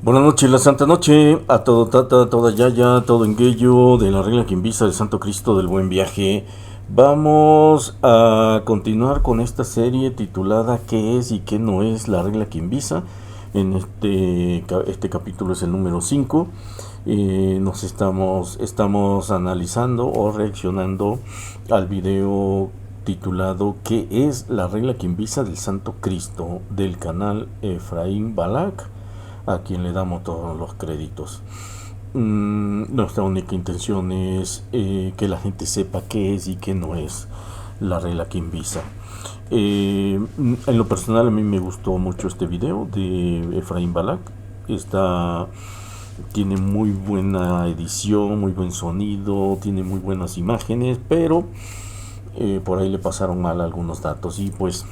Buenas noches, la Santa Noche, a todo tata, a toda yaya, todo enguello de la regla Quimbisa del Santo Cristo del Buen Viaje. Vamos a continuar con esta serie titulada ¿Qué es y qué no es la regla Quimbisa? En este capítulo es el número 5. Estamos analizando o reaccionando al video titulado ¿Qué es la regla Quimbisa del Santo Cristo? Del canal Efraín Balak, a quien le damos todos los créditos. Nuestra única intención es que la gente sepa qué es y qué no es la regla Quimbisa. En lo personal, a mí me gustó mucho este video de Efraín Balak. Tiene muy buena edición, muy buen sonido, tiene muy buenas imágenes, pero por ahí le pasaron mal algunos datos, y pues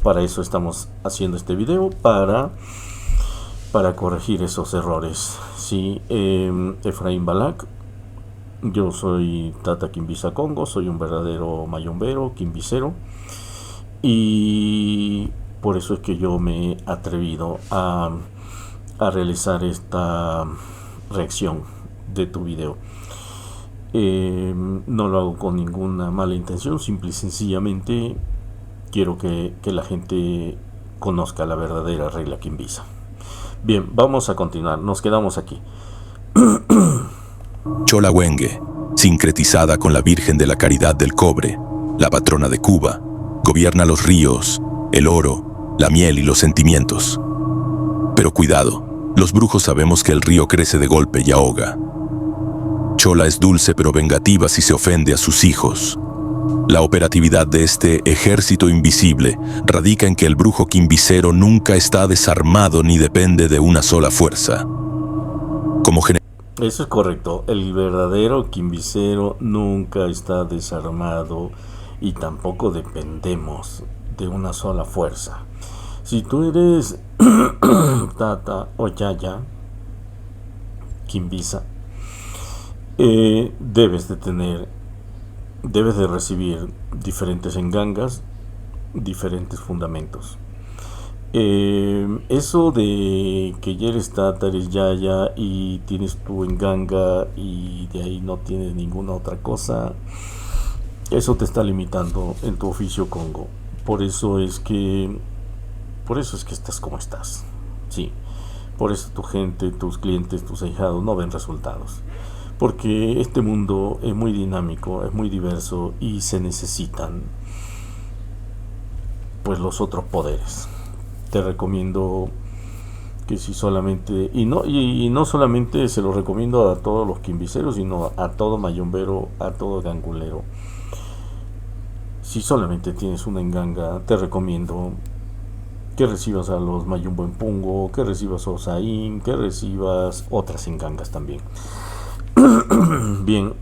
para eso estamos haciendo este video, para corregir esos errores. Sí, Efraín Balak, yo soy Tata Quimbisa Congo, soy un verdadero mayombero, quimbicero, y por eso es que yo me he atrevido a realizar esta reacción de tu video. No lo hago con ninguna mala intención, simple y sencillamente quiero que la gente conozca la verdadera regla Quimbisa. Bien, vamos a continuar, nos quedamos aquí. Cholahuengue, sincretizada con la Virgen de la Caridad del Cobre, la patrona de Cuba, gobierna los ríos, el oro, la miel y los sentimientos. Pero cuidado, los brujos sabemos que el río crece de golpe y ahoga. Chola es dulce pero vengativa si se ofende a sus hijos. La operatividad de este ejército invisible radica en que el brujo quimbicero nunca está desarmado ni depende de una sola fuerza. Eso es correcto, el verdadero quimbicero nunca está desarmado y tampoco dependemos de una sola fuerza. Si tú eres tata o yaya Quimbisa, debes de recibir diferentes engangas, diferentes fundamentos. Eso de que ya eres tata, eres yaya y tienes tu enganga y de ahí no tienes ninguna otra cosa, eso te está limitando en tu oficio Congo. Por eso es que estás como estás. Sí, por eso tu gente, tus clientes, tus ahijados no ven resultados, porque este mundo es muy dinámico, es muy diverso y se necesitan pues los otros poderes. Te recomiendo que si solamente, y no solamente se lo recomiendo a todos los quimbiceros, sino a todo mayombero, a todo gangulero. Si solamente tienes una enganga, te recomiendo que recibas a los Mayumbo en Pungo, que recibas a Osaín, que recibas otras engangas también. Bien,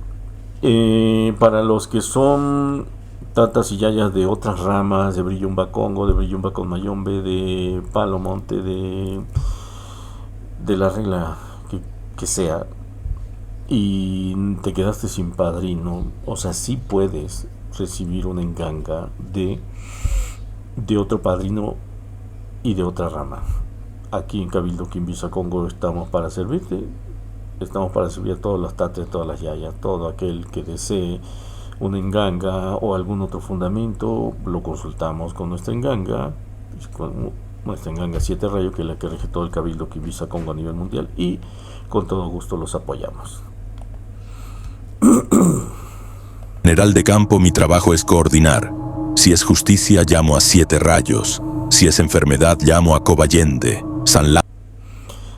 para los que son tatas y yayas de otras ramas, de Brillumba Congo, de Brillumba con Mayombe, de Palo Monte, de la regla que sea, y te quedaste sin padrino, o sea, sí puedes recibir una enganga de otro padrino y de otra rama. Aquí en Cabildo Quimbisa Congo estamos para servirte, estamos para servir a todas las tatas, a todas las yayas, todo aquel que desee una enganga o algún otro fundamento, lo consultamos con nuestra enganga 7 rayos, que es la que rige todo el Cabildo Quimbisa Congo a nivel mundial, y con todo gusto los apoyamos. General de campo, mi trabajo es coordinar. Si es justicia, llamo a 7 rayos. Si es enfermedad, llamo a Cobayende,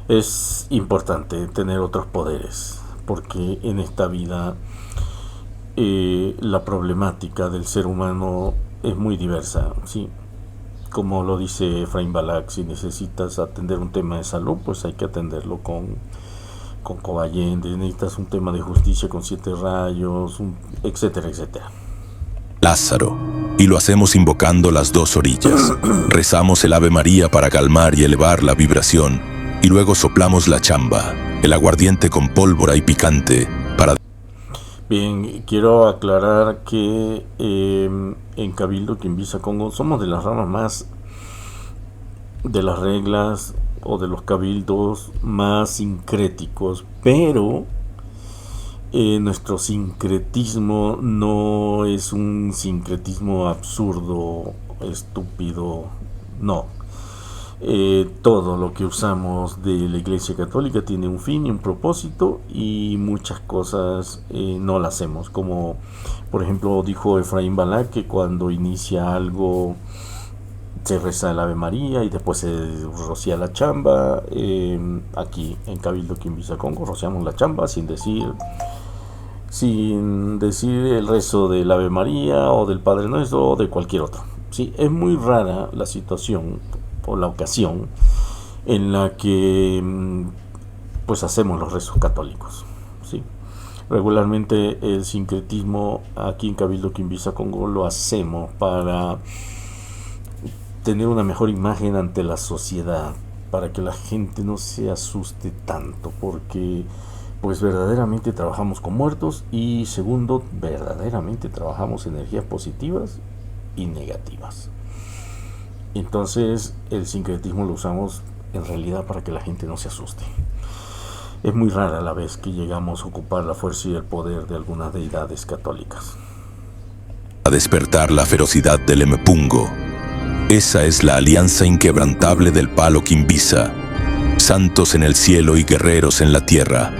Es importante tener otros poderes, porque en esta vida la problemática del ser humano es muy diversa, ¿sí? Como lo dice Efraín Balak, si necesitas atender un tema de salud, pues hay que atenderlo con Cobayende. Necesitas un tema de justicia con 7 rayos, etcétera, etcétera. Lázaro, y lo hacemos invocando las 2 orillas. Rezamos el Ave María para calmar y elevar la vibración, y luego soplamos la chamba, el aguardiente con pólvora y picante, para... Bien, quiero aclarar que en Cabildo Quimbisa Congo somos de las ramas más de las reglas, o de los cabildos más sincréticos, pero nuestro sincretismo no es un sincretismo absurdo, estúpido, no. Todo lo que usamos de la Iglesia Católica tiene un fin y un propósito, y muchas cosas no las hacemos, como por ejemplo dijo Efraín Balá, que cuando inicia algo se reza el Ave María y después se rocía la chamba. Aquí en Cabildo Quimbiza Congo rociamos la chamba sin decir el rezo del Ave María o del Padre Nuestro o de cualquier otro. Sí, es muy rara la situación o la ocasión en la que pues hacemos los rezos católicos. ¿Sí? Regularmente el sincretismo aquí en Cabildo Quimbiza Congo lo hacemos para tener una mejor imagen ante la sociedad, para que la gente no se asuste tanto, porque pues verdaderamente trabajamos con muertos, y segundo, verdaderamente trabajamos energías positivas y negativas. Entonces el sincretismo lo usamos en realidad para que la gente no se asuste. Es muy rara la vez que llegamos a ocupar la fuerza y el poder de algunas deidades católicas. A despertar la ferocidad del Emepungo. Esa es la alianza inquebrantable del Palo Quimbiza. Santos en el cielo y guerreros en la tierra.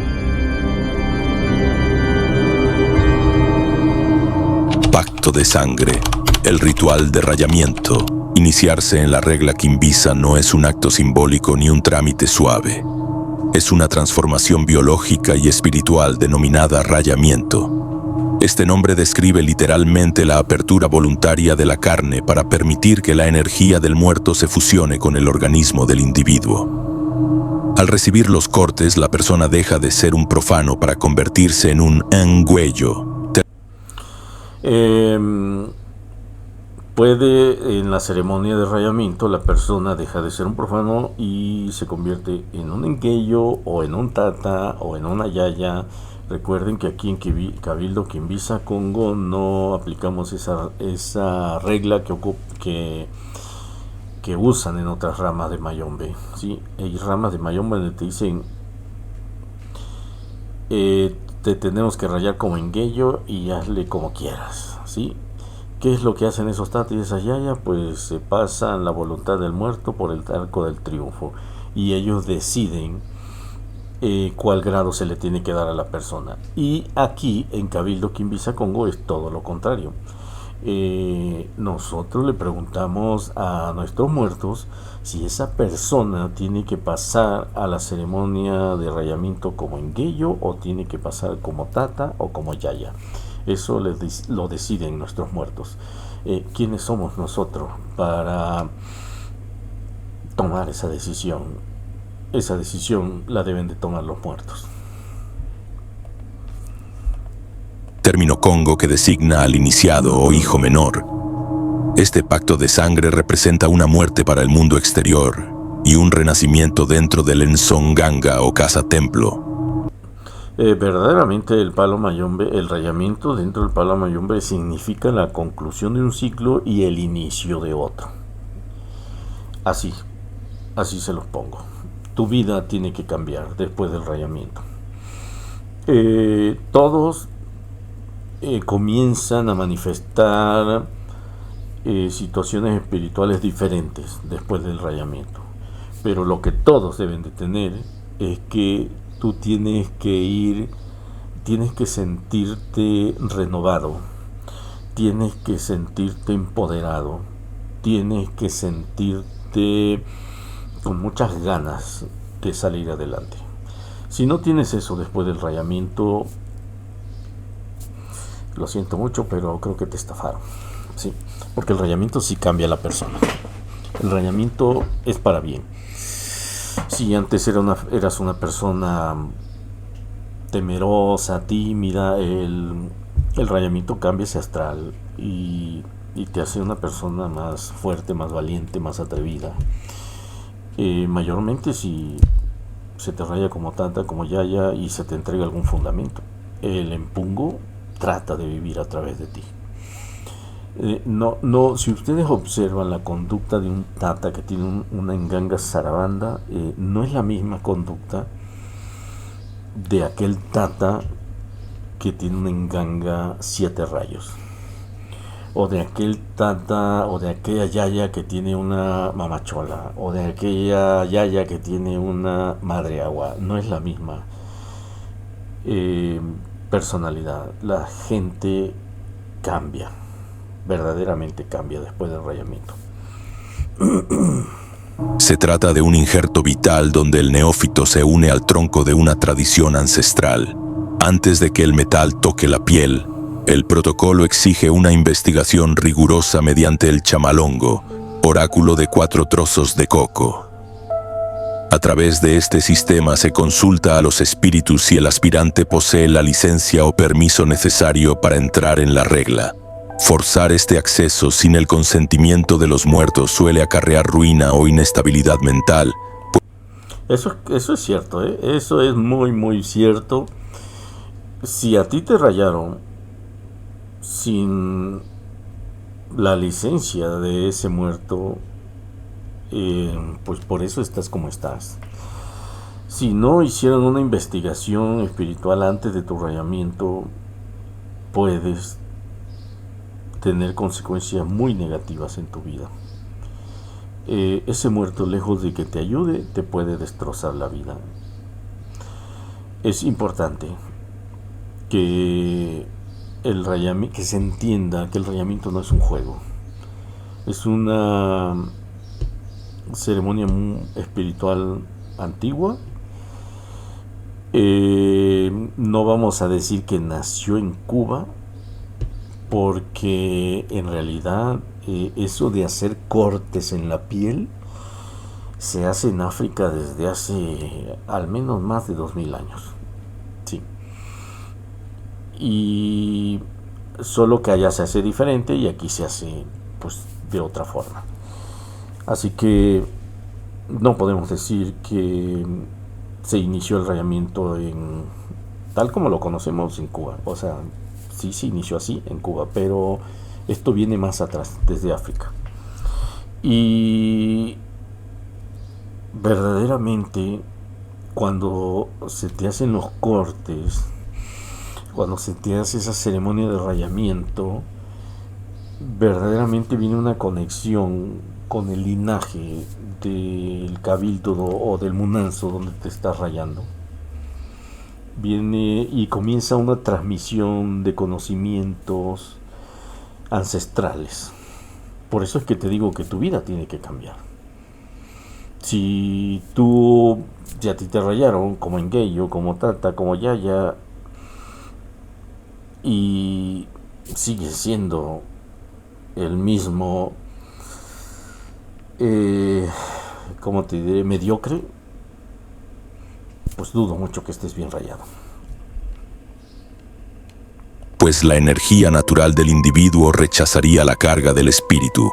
Pacto de sangre. El ritual de rayamiento. Iniciarse en la regla Quimbiza no es un acto simbólico ni un trámite suave. Es una transformación biológica y espiritual denominada rayamiento. Este nombre describe literalmente la apertura voluntaria de la carne para permitir que la energía del muerto se fusione con el organismo del individuo. Al recibir los cortes, la persona deja de ser un profano para convertirse en un engüello. Puede, en la ceremonia de rayamiento, la persona deja de ser un profano y se convierte en un engueyo o en un tata o en una yaya. Recuerden que aquí en Cabildo Quimbiza Congo no aplicamos esa regla que usan en otras ramas de Mayombe. ¿Sí? Hay ramas de Mayombe donde te dicen te tenemos que rayar como engueyo y hazle como quieras. ¿Sí? ¿Qué es lo que hacen esos tatas y esas yayas? Pues se pasan la voluntad del muerto por el arco del triunfo, y ellos deciden cuál grado se le tiene que dar a la persona. Y aquí en Cabildo Quimbiza Congo es todo lo contrario. Nosotros le preguntamos a nuestros muertos si esa persona tiene que pasar a la ceremonia de rayamiento como engueyo, o tiene que pasar como tata o como yaya. Eso lo deciden nuestros muertos. ¿Quiénes somos nosotros para tomar esa decisión? Esa decisión la deben de tomar los muertos. Término congo que designa al iniciado o hijo menor. Este pacto de sangre representa una muerte para el mundo exterior y un renacimiento dentro del Ensonganga o casa templo. Verdaderamente el palo mayombe, el rayamiento dentro del palo mayombe significa la conclusión de un ciclo y el inicio de otro. Así se los pongo. Tu vida tiene que cambiar después del rayamiento. Todos comienzan a manifestar situaciones espirituales diferentes después del rayamiento, pero lo que todos deben de tener es que tú tienes que sentirte renovado, tienes que sentirte empoderado, tienes que sentirte con muchas ganas de salir adelante. Si no tienes eso después del rayamiento, lo siento mucho, pero creo que te estafaron. Sí, porque el rayamiento sí cambia a la persona. El rayamiento es para bien. Si antes eras una persona temerosa, tímida, el rayamiento cambia ese astral y te hace una persona más fuerte, más valiente, más atrevida. Mayormente si se te raya como tata, como yaya, y se te entrega algún fundamento. El empungo trata de vivir a través de ti. No, si ustedes observan la conducta de un tata que tiene una enganga zarabanda, no es la misma conducta de aquel tata que tiene una enganga siete rayos, o de aquel tata o de aquella yaya que tiene una mamachola, o de aquella yaya que tiene una madre agua. No es la misma eh, personalidad. La gente cambia, verdaderamente cambia después del rayamiento. Se trata de un injerto vital donde el neófito se une al tronco de una tradición ancestral. Antes de que el metal toque la piel, el protocolo exige una investigación rigurosa mediante el chamalongo, oráculo de 4 trozos de coco. A través de este sistema se consulta a los espíritus si el aspirante posee la licencia o permiso necesario para entrar en la regla. Forzar este acceso sin el consentimiento de los muertos suele acarrear ruina o inestabilidad mental. Eso es cierto, ¿eh? Eso es muy, muy cierto. Si a ti te rayaron sin la licencia de ese muerto, pues por eso estás como estás. Si no hicieron una investigación espiritual antes de tu rayamiento, puedes tener consecuencias muy negativas en tu vida. Ese muerto, lejos de que te ayude, te puede destrozar la vida. Es importante que que se entienda que el rayamiento no es un juego, es una ceremonia espiritual antigua. No vamos a decir que nació en Cuba, porque en realidad eso de hacer cortes en la piel se hace en África desde hace al menos más de 2000 años. Sí. Y solo que allá se hace diferente y aquí se hace pues de otra forma. Así que no podemos decir que se inició el rayamiento tal como lo conocemos en Cuba. O sea, sí se inició así en Cuba, pero esto viene más atrás, desde África. Y verdaderamente, cuando se te hacen los cortes, cuando se te hace esa ceremonia de rayamiento, verdaderamente viene una conexión con el linaje del cabildo o del munanzo donde te estás rayando. Viene y comienza una transmisión de conocimientos ancestrales. Por eso es que te digo que tu vida tiene que cambiar. Si tú ya te rayaron como Engeyo, como Tata, como Yaya, y sigues siendo el mismo, como te diré, mediocre, pues dudo mucho que estés bien rayado. Pues la energía natural del individuo rechazaría la carga del espíritu.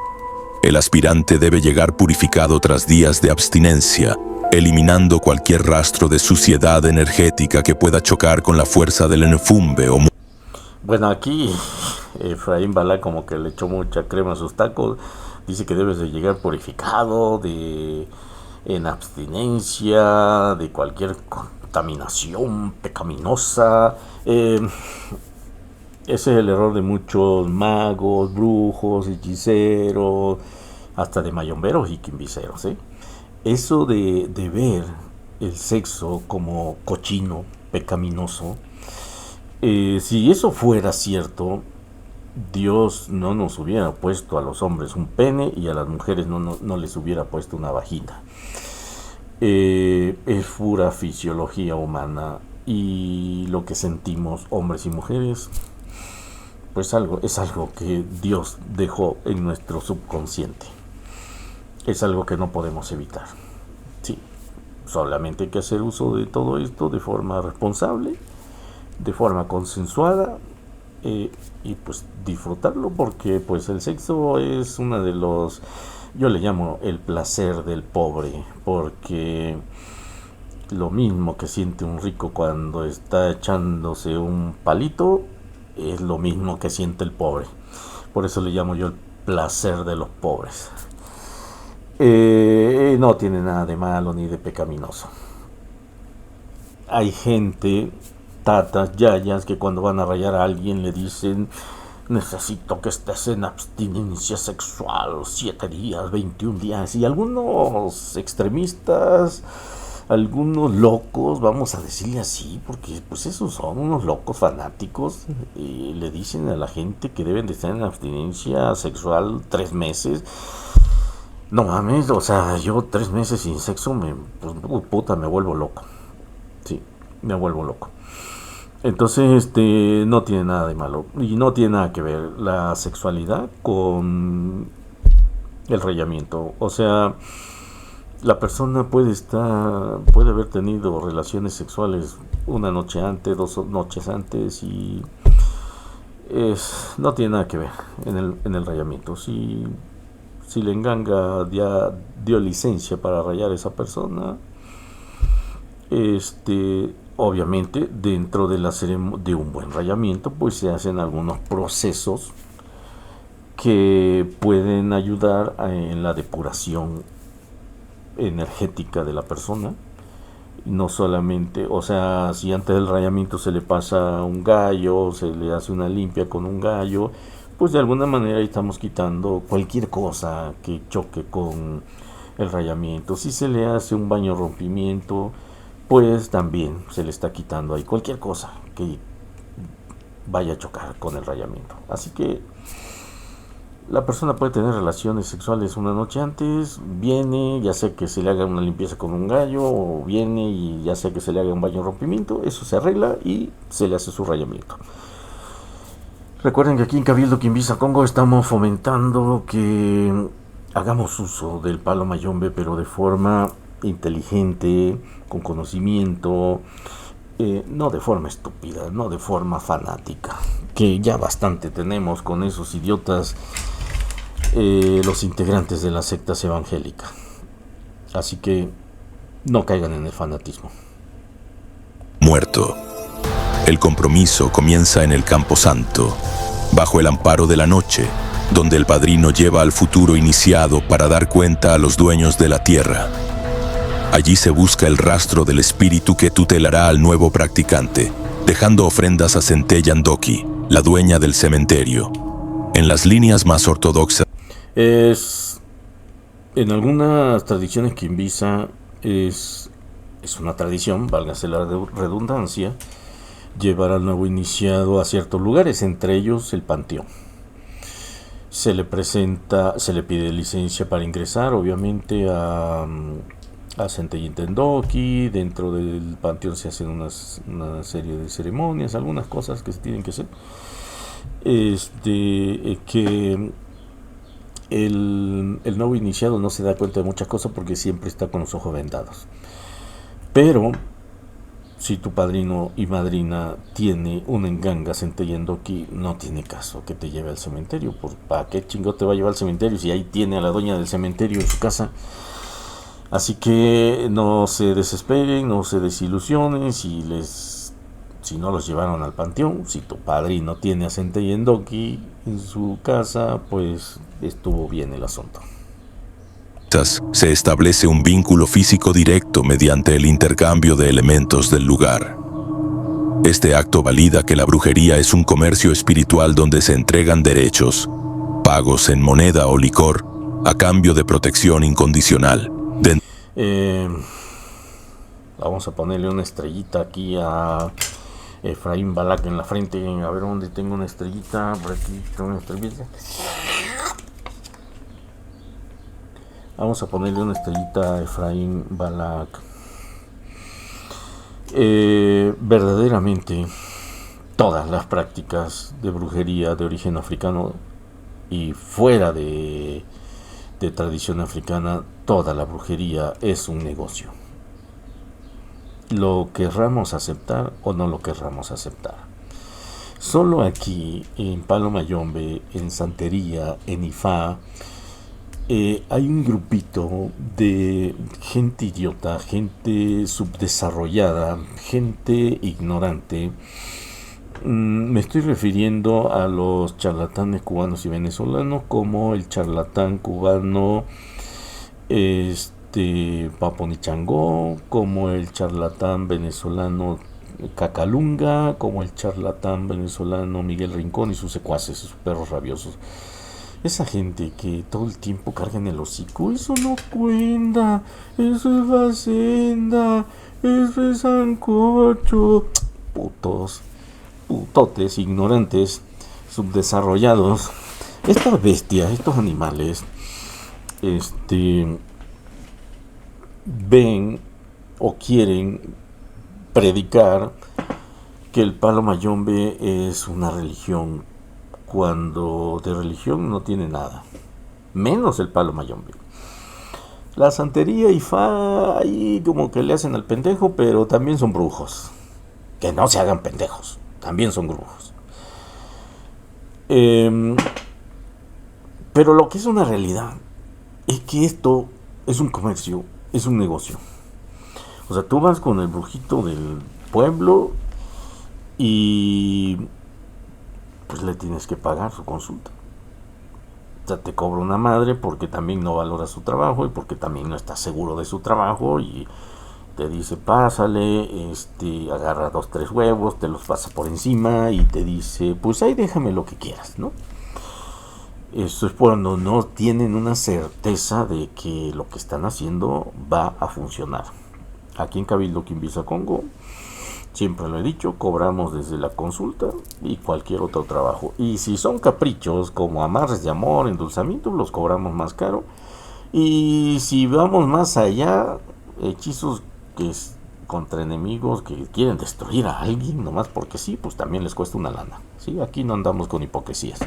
El aspirante debe llegar purificado tras días de abstinencia, eliminando cualquier rastro de suciedad energética que pueda chocar con la fuerza del enfumbe o... Bueno, aquí Efraín Balá como que le echó mucha crema a sus tacos. Dice que debes de llegar purificado, en abstinencia, de cualquier contaminación pecaminosa. Ese es el error de muchos magos, brujos, hechiceros, hasta de mayomberos y quimbiceros, ¿eh? Eso de ver el sexo como cochino, pecaminoso, si eso fuera cierto, Dios no nos hubiera puesto a los hombres un pene y a las mujeres no les hubiera puesto una vagina. Es pura fisiología humana, y lo que sentimos hombres y mujeres, pues es algo que Dios dejó en nuestro subconsciente. Es algo que no podemos evitar. Sí, solamente hay que hacer uso de todo esto de forma responsable, de forma consensuada, y pues disfrutarlo, porque pues el sexo es una de los, yo le llamo el placer del pobre, porque lo mismo que siente un rico cuando está echándose un palito es lo mismo que siente el pobre. Por eso le llamo yo el placer de los pobres. No tiene nada de malo ni de pecaminoso. Hay gente, tatas, yayas, que cuando van a rayar a alguien le dicen: necesito que estés en abstinencia sexual 7 días, 21 días. Y algunos extremistas, algunos locos, vamos a decirle así, porque pues esos son unos locos fanáticos, le dicen a la gente que deben de estar en abstinencia sexual 3 meses. No mames, o sea, yo 3 meses sin sexo, me vuelvo loco. Sí, me vuelvo loco. Entonces, no tiene nada de malo y no tiene nada que ver la sexualidad con el rayamiento. O sea, la persona puede haber tenido relaciones sexuales una noche antes, 2 noches antes, y no tiene nada que ver en el rayamiento. Si la enganga ya dio licencia para rayar a esa persona, obviamente dentro de de un buen rayamiento pues se hacen algunos procesos que pueden ayudar en la depuración energética de la persona. No solamente, o sea, si antes del rayamiento se le pasa un gallo, se le hace una limpia con un gallo, pues de alguna manera estamos quitando cualquier cosa que choque con el rayamiento. Si se le hace un baño rompimiento, pues también se le está quitando ahí cualquier cosa que vaya a chocar con el rayamiento. Así que la persona puede tener relaciones sexuales una noche antes, viene, ya sea que se le haga una limpieza con un gallo, o viene y ya sea que se le haga un baño rompimiento, eso se arregla y se le hace su rayamiento. Recuerden que aquí en Cabildo Quimbiza Congo estamos fomentando que hagamos uso del palo mayombe, pero de forma inteligente, con conocimiento, no de forma estúpida, no de forma fanática, que ya bastante tenemos con esos idiotas, los integrantes de las sectas evangélicas. Así que no caigan en el fanatismo. Muerto. El compromiso comienza en el Camposanto, bajo el amparo de la noche, donde el padrino lleva al futuro iniciado para dar cuenta a los dueños de la tierra. Allí se busca el rastro del espíritu que tutelará al nuevo practicante, dejando ofrendas a Centella Ndoki, la dueña del cementerio. En las líneas más ortodoxas, en algunas tradiciones quimbisa es una tradición, válgase la redundancia, llevar al nuevo iniciado a ciertos lugares, entre ellos el panteón. Se le pide licencia para ingresar, obviamente, a Centella Ndoki. Dentro del panteón se hacen una serie de ceremonias, algunas cosas que se tienen que hacer. Que el nuevo iniciado no se da cuenta de muchas cosas porque siempre está con los ojos vendados. Pero si tu padrino y madrina tiene una enganga Centella Ndoki, no tiene caso que te lleve al cementerio. ¿Para qué chingo te va a llevar al cementerio si ahí tiene a la dueña del cementerio en su casa? Así que no se desesperen, no se desilusionen si no los llevaron al panteón. Si tu padrino tiene a Centella Ndoki en su casa, pues estuvo bien el asunto. se establece un vínculo físico directo mediante el intercambio de elementos del lugar. Este acto valida que la brujería es un comercio espiritual donde se entregan derechos, pagos en moneda o licor, a cambio de protección incondicional. Vamos a ponerle una estrellita aquí a Efraín Balak en la frente. A ver dónde tengo una estrellita. Por aquí tengo una estrellita. Vamos a ponerle una estrellita a Efraín Balak. Verdaderamente, todas las prácticas de brujería de origen africano y fuera de tradición africana, toda la brujería es un negocio. Lo querramos aceptar o no lo querramos aceptar. Solo aquí en Palo Mayombe, en Santería, en Ifá, hay un grupito de gente idiota, gente subdesarrollada, gente ignorante, Me estoy refiriendo a los charlatanes cubanos y venezolanos, como el charlatán cubano Paponichangó, como el charlatán venezolano Cacalunga, como el charlatán venezolano Miguel Rincón y sus secuaces, sus perros rabiosos. Esa gente que todo el tiempo carga en el hocico, eso no cuenta, eso es facenda, eso es sancocho. Putos, putotes, ignorantes, subdesarrollados. Estas bestias, estos animales, ven o quieren predicar que el palo mayombe es una religión, cuando de religión no tiene nada, menos el palo mayombe. La santería y fa ahí como que le hacen al pendejo, pero también son brujos. Que no se hagan pendejos, también son brujos. Pero lo que es una realidad es que esto es un comercio, es un negocio. O sea, tú vas con el brujito del pueblo y pues le tienes que pagar su consulta. O sea, te cobra una madre porque también no valora su trabajo y porque también no está seguro de su trabajo, y te dice pásale, agarra 2-3 huevos, te los pasa por encima y te dice pues ahí déjame lo que quieras, ¿no? Eso es cuando no tienen una certeza de que lo que están haciendo va a funcionar. Aquí en Cabildo Quimbiza Congo, siempre lo he dicho, cobramos desde la consulta y cualquier otro trabajo. Y si son caprichos como amarres de amor, endulzamiento, los cobramos más caro. Y si vamos más allá, hechizos que es contra enemigos que quieren destruir a alguien nomás porque sí, pues también les cuesta una lana, ¿sí? Aquí no andamos con hipocresías.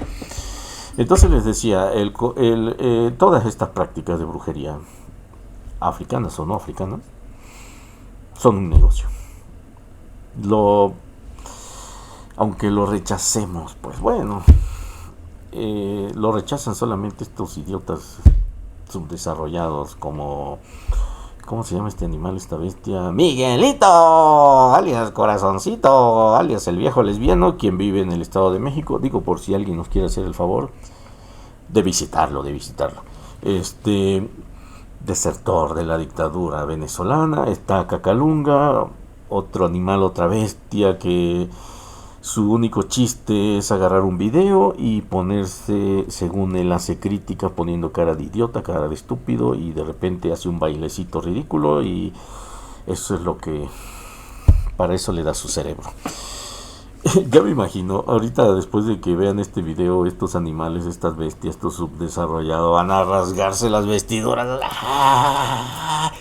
Entonces les decía, todas estas prácticas de brujería, africanas o no africanas, son un negocio. Aunque lo rechacemos, pues bueno, lo rechazan solamente estos idiotas subdesarrollados como... ¿Cómo se llama este animal, esta bestia? Miguelito, alias Corazoncito, alias el viejo lesbiano, quien vive en el Estado de México. Digo, por si alguien nos quiere hacer el favor de visitarlo. Desertor de la dictadura venezolana. Está Cacalunga, otro animal, otra bestia que su único chiste es agarrar un video y ponerse, según él hace crítica, poniendo cara de idiota, cara de estúpido, y de repente hace un bailecito ridículo, y eso es lo que, para eso le da su cerebro. Ya me imagino, ahorita después de que vean este video, estos animales, estas bestias, estos subdesarrollados, van a rasgarse las vestiduras. ¡Ah!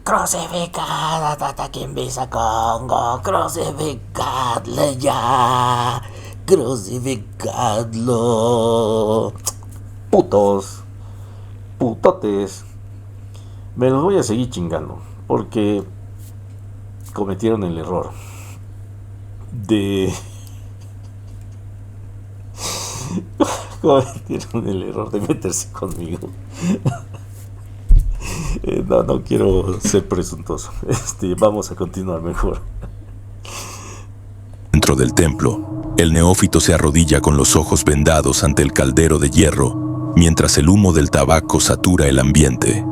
Crucificad hasta Quimbiza Congo, crucificadle ya, crucificadlo. Putos, putotes, me los voy a seguir chingando porque cometieron el error de meterse conmigo. No quiero ser presuntuoso. Vamos a continuar mejor. Dentro del templo, el neófito se arrodilla con los ojos vendados ante el caldero de hierro, mientras el humo del tabaco satura el ambiente.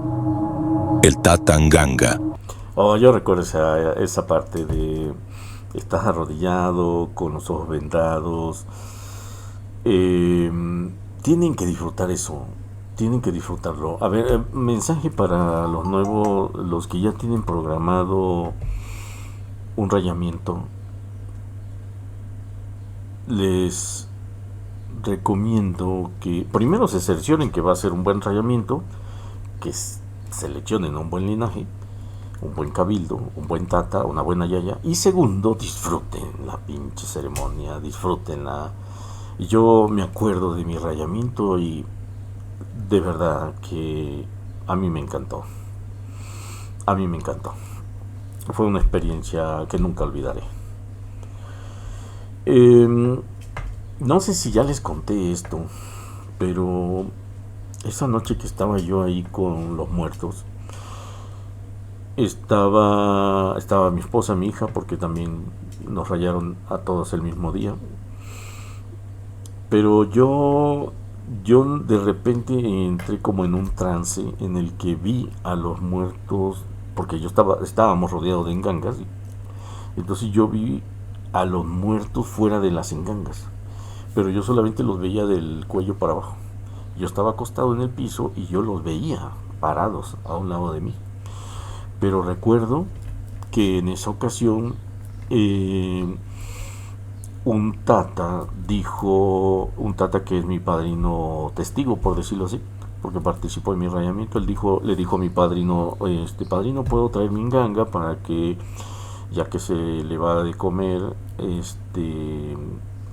El Tatanganga. Yo recuerdo esa parte de... Estás arrodillado, con los ojos vendados. Tienen que disfrutar eso. Tienen que disfrutarlo. A ver, mensaje para los nuevos, los que ya tienen programado un rayamiento. Les recomiendo que primero se cercioren que va a ser un buen rayamiento, que seleccionen un buen linaje, un buen cabildo, un buen tata, una buena yaya. Y segundo, disfruten la pinche ceremonia, disfrútenla. Yo me acuerdo de mi rayamiento y de verdad que a mí me encantó. Fue una experiencia que nunca olvidaré. No sé si ya les conté esto, pero esa noche que estaba yo ahí con los muertos, Estaba mi esposa, mi hija, porque también nos rayaron a todos el mismo día. Pero yo de repente entré como en un trance en el que vi a los muertos, porque estábamos rodeados de engangas, entonces yo vi a los muertos fuera de las engangas, pero yo solamente los veía del cuello para abajo. Yo estaba acostado en el piso y yo los veía parados a un lado de mí. Pero recuerdo que en esa ocasión un tata que es mi padrino testigo, por decirlo así, porque participó en mi rayamiento, le dijo a mi padrino, padrino, puedo traer mi enganga para que, ya que se le va de comer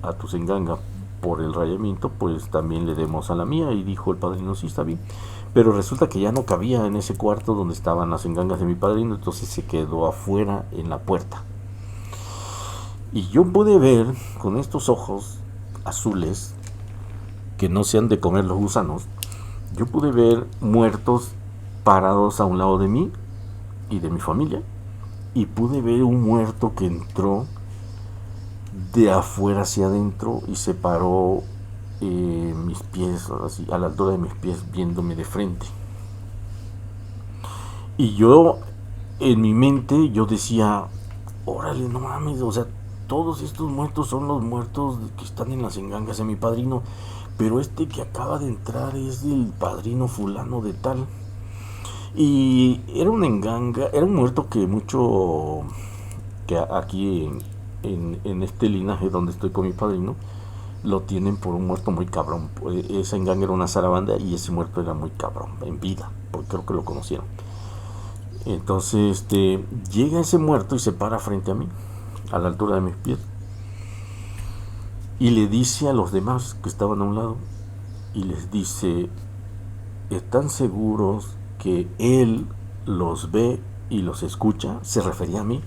a tu enganga por el rayamiento, pues también le demos a la mía. Y dijo el padrino, sí, está bien. Pero resulta que ya no cabía en ese cuarto donde estaban las engangas de mi padrino, entonces se quedó afuera en la puerta. Y yo pude ver con estos ojos azules, que no se han de comer los gusanos, yo pude ver muertos parados a un lado de mí y de mi familia. Y pude ver un muerto que entró de afuera hacia adentro y se paró mis pies, así, a la altura de mis pies, viéndome de frente. Y yo, en mi mente, yo decía, órale, no mames, o sea, todos estos muertos son los muertos que están en las engangas de mi padrino, pero este que acaba de entrar es el padrino fulano de tal. Y era una enganga, era un muerto que aquí en este linaje donde estoy con mi padrino, lo tienen por un muerto muy cabrón. Esa enganga era una zarabanda y ese muerto era muy cabrón, en vida, porque creo que lo conocieron. Entonces llega ese muerto y se para frente a mí, a la altura de mis pies, y le dice a los demás que estaban a un lado, y les dice, ¿están seguros que él los ve y los escucha? Se refería a mí.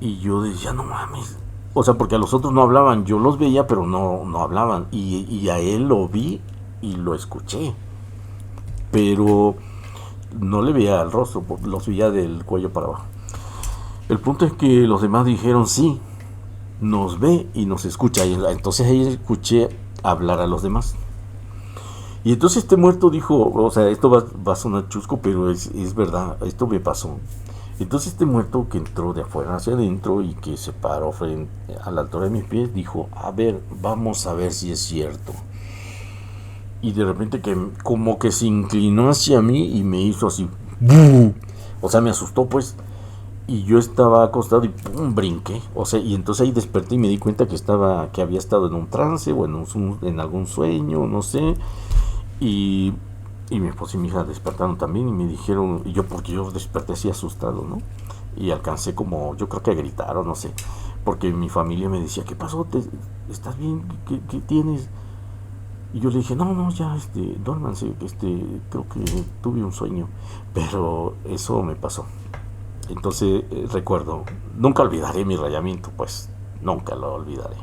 Y yo decía, no mames. O sea, porque a los otros no hablaban, yo los veía pero no hablaban, y a él lo vi y lo escuché, pero no le veía el rostro, los veía del cuello para abajo. El punto es que los demás dijeron, sí, nos ve y nos escucha. Y entonces ahí escuché hablar a los demás. Y entonces este muerto dijo, o sea, esto va a sonar chusco, pero es verdad, esto me pasó. Entonces este muerto que entró de afuera hacia adentro y que se paró frente a la altura de mis pies, dijo, a ver, vamos a ver si es cierto. Y de repente como que se inclinó hacia mí y me hizo así, ¡buu! O sea, me asustó pues. Y yo estaba acostado y pum, brinqué. O sea, y entonces ahí desperté y me di cuenta que había estado en un trance o en algún sueño, no sé. Y mi esposa y mi hija despertaron también y me dijeron, porque yo desperté así asustado, ¿no? Y alcancé como, yo creo que a gritar o no sé, porque mi familia me decía, ¿qué pasó? ¿Estás bien? ¿Qué tienes? Y yo le dije, no, ya, duérmanse, creo que tuve un sueño, pero eso me pasó. Entonces recuerdo, nunca olvidaré mi rayamiento, pues, nunca lo olvidaré.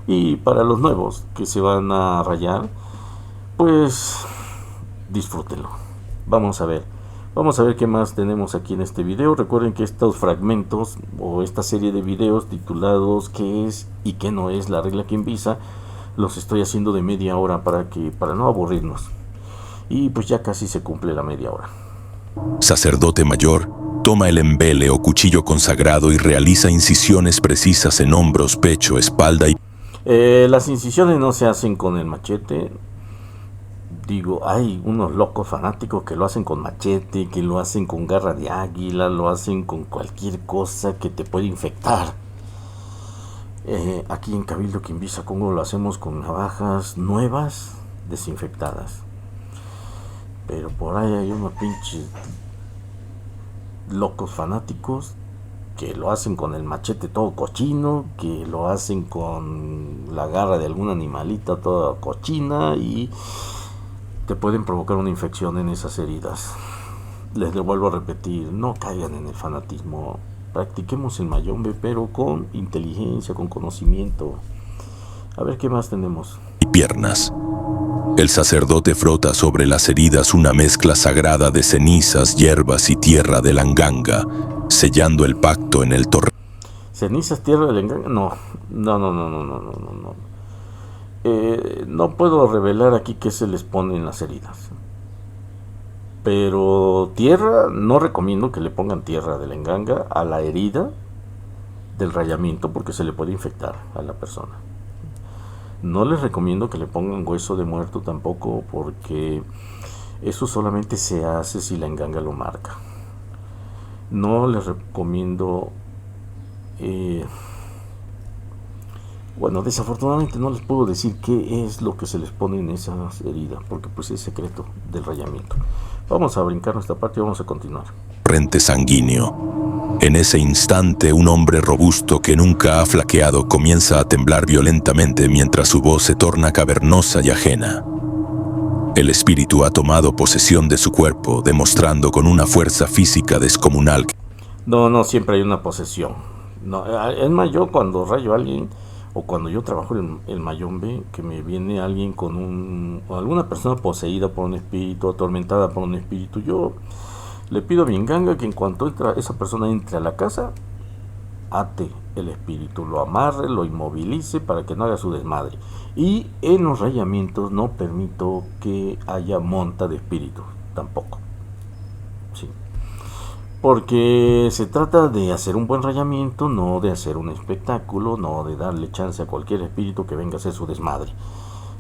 Y para los nuevos que se van a rayar, pues disfrútenlo. Vamos a ver qué más tenemos aquí en este video. Recuerden que estos fragmentos o esta serie de videos titulados ¿qué es y qué no es la regla Quimbisa? Los estoy haciendo de media hora para no aburrirnos. Y pues ya casi se cumple la media hora. Sacerdote mayor toma el embele o cuchillo consagrado y realiza incisiones precisas en hombros, pecho, espalda y... Las incisiones no se hacen con el machete. Digo, hay unos locos fanáticos que lo hacen con machete, que lo hacen con garra de águila, lo hacen con cualquier cosa que te puede infectar. Aquí en Cabildo Quimbisa Congo lo hacemos con navajas nuevas, desinfectadas. Pero por ahí hay unos pinches locos fanáticos que lo hacen con el machete todo cochino, que lo hacen con la garra de algún animalito toda cochina y te pueden provocar una infección en esas heridas. Les vuelvo a repetir, no caigan en el fanatismo, practiquemos el mayombe pero con inteligencia, con conocimiento. A ver qué más tenemos. Y piernas. El sacerdote frota sobre las heridas una mezcla sagrada de cenizas, hierbas y tierra de Langanga, sellando el pacto en el torrente. ¿Cenizas, tierra de Lenganga? No, no, no, no, no, no, no, no, no. No puedo revelar aquí qué se les pone en las heridas. Pero tierra, no recomiendo que le pongan tierra de Lenganga a la herida del rayamiento porque se le puede infectar a la persona. No les recomiendo que le pongan hueso de muerto tampoco porque eso solamente se hace si la Lenganga lo marca. No les recomiendo... bueno, desafortunadamente no les puedo decir qué es lo que se les pone en esas heridas porque pues es secreto del rayamiento. Vamos a brincar nuestra parte y vamos a continuar. Torrente sanguíneo. En ese instante, un hombre robusto que nunca ha flaqueado comienza a temblar violentamente mientras su voz se torna cavernosa y ajena. El espíritu ha tomado posesión de su cuerpo, demostrando con una fuerza física descomunal. No, siempre hay una posesión. No, es más, yo cuando rayo a alguien o cuando yo trabajo el mayombe, que me viene alguien con alguna persona poseída por un espíritu, atormentada por un espíritu, yo le pido a mi Nganga que en cuanto esa persona entre a la casa, ate el espíritu, lo amarre, lo inmovilice para que no haga su desmadre. Y en los rayamientos no permito que haya monta de espíritus, tampoco. Sí. Porque se trata de hacer un buen rayamiento, no de hacer un espectáculo, no de darle chance a cualquier espíritu que venga a hacer su desmadre.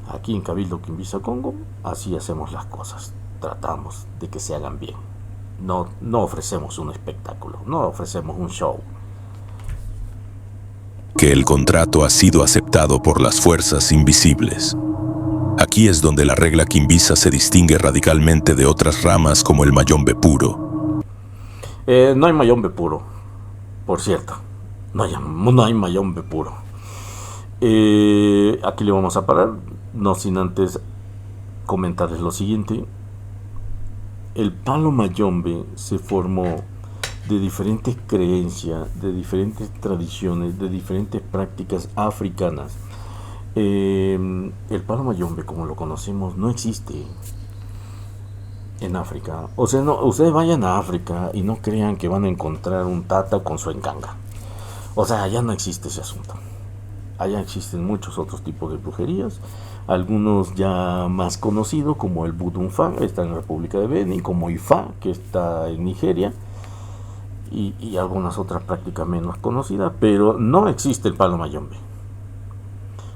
Aquí en Cabildo Quimbiza Congo, así hacemos las cosas. Tratamos de que se hagan bien. No ofrecemos un espectáculo, no ofrecemos un show. Que el contrato ha sido aceptado por las fuerzas invisibles. Aquí es donde la regla Quimbiza se distingue radicalmente de otras ramas como el mayombe puro. No hay mayombe puro, por cierto. No hay mayombe puro. Aquí le vamos a parar, no sin antes comentarles lo siguiente. El palo mayombe se formó de diferentes creencias, de diferentes tradiciones, de diferentes prácticas africanas. El palo mayombe, como lo conocemos, no existe en África. O sea, no, ustedes vayan a África y no crean que van a encontrar un tata con su enganga. O sea, allá no existe ese asunto. Allá existen muchos otros tipos de brujerías, algunos ya más conocidos como el Budunfa, está en la República de Benin, como Ifá, que está en Nigeria, y algunas otras prácticas menos conocidas, pero no existe el palo mayombe.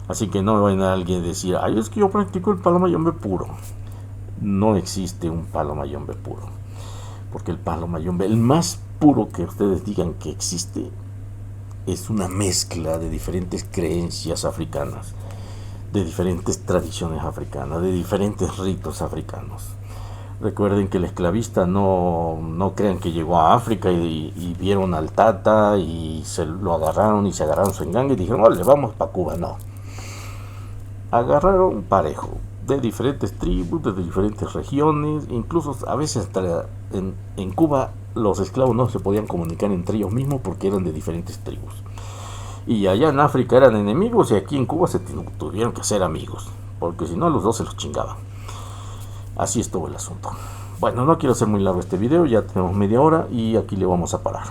Así que no vayan a alguien decir, ay, es que yo practico el palo mayombe puro. No existe un palo mayombe puro, porque el palo mayombe, el más puro que ustedes digan que existe, es una mezcla de diferentes creencias africanas, de diferentes tradiciones africanas, de diferentes ritos africanos. Recuerden que el esclavista no crean que llegó a África y vieron al tata y se lo agarraron y se agarraron su enganga y dijeron, vale, vamos para Cuba. No, agarraron parejo, de diferentes tribus, de diferentes regiones, incluso a veces hasta en Cuba los esclavos no se podían comunicar entre ellos mismos porque eran de diferentes tribus. Y allá en África eran enemigos y aquí en Cuba se tuvieron que hacer amigos, porque si no los dos se los chingaban. Así estuvo el asunto. Bueno, no quiero hacer muy largo este video, ya tenemos media hora y aquí le vamos a parar.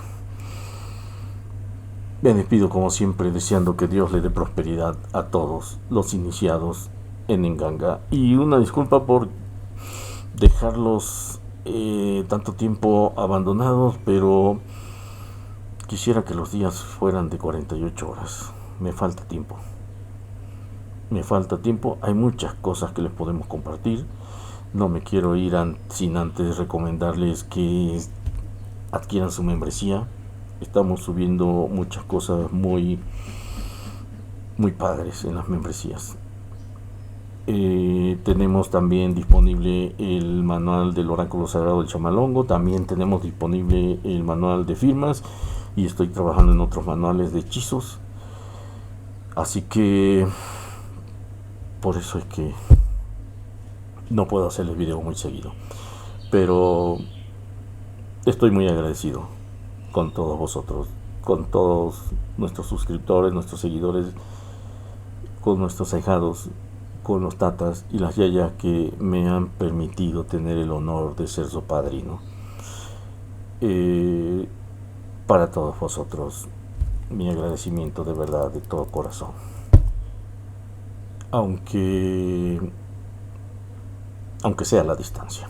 Me despido como siempre deseando que Dios le dé prosperidad a todos los iniciados en Nganga. Y una disculpa por dejarlos tanto tiempo abandonados, pero quisiera que los días fueran de 48 horas. Me falta tiempo. Hay muchas cosas que les podemos compartir. No me quiero ir sin antes recomendarles que adquieran su membresía. Estamos subiendo muchas cosas muy padres en las membresías. Tenemos también disponible el manual del oráculo sagrado del Chamalongo. También tenemos disponible el manual de firmas. Y estoy trabajando en otros manuales de hechizos. Así que por eso es que no puedo hacerles video muy seguido. Pero estoy muy agradecido con todos vosotros, con todos nuestros suscriptores, nuestros seguidores, con nuestros ahijados con los tatas y las yayas que me han permitido tener el honor de ser su padrino. Para todos vosotros, mi agradecimiento de verdad, de todo corazón. Aunque sea a la distancia.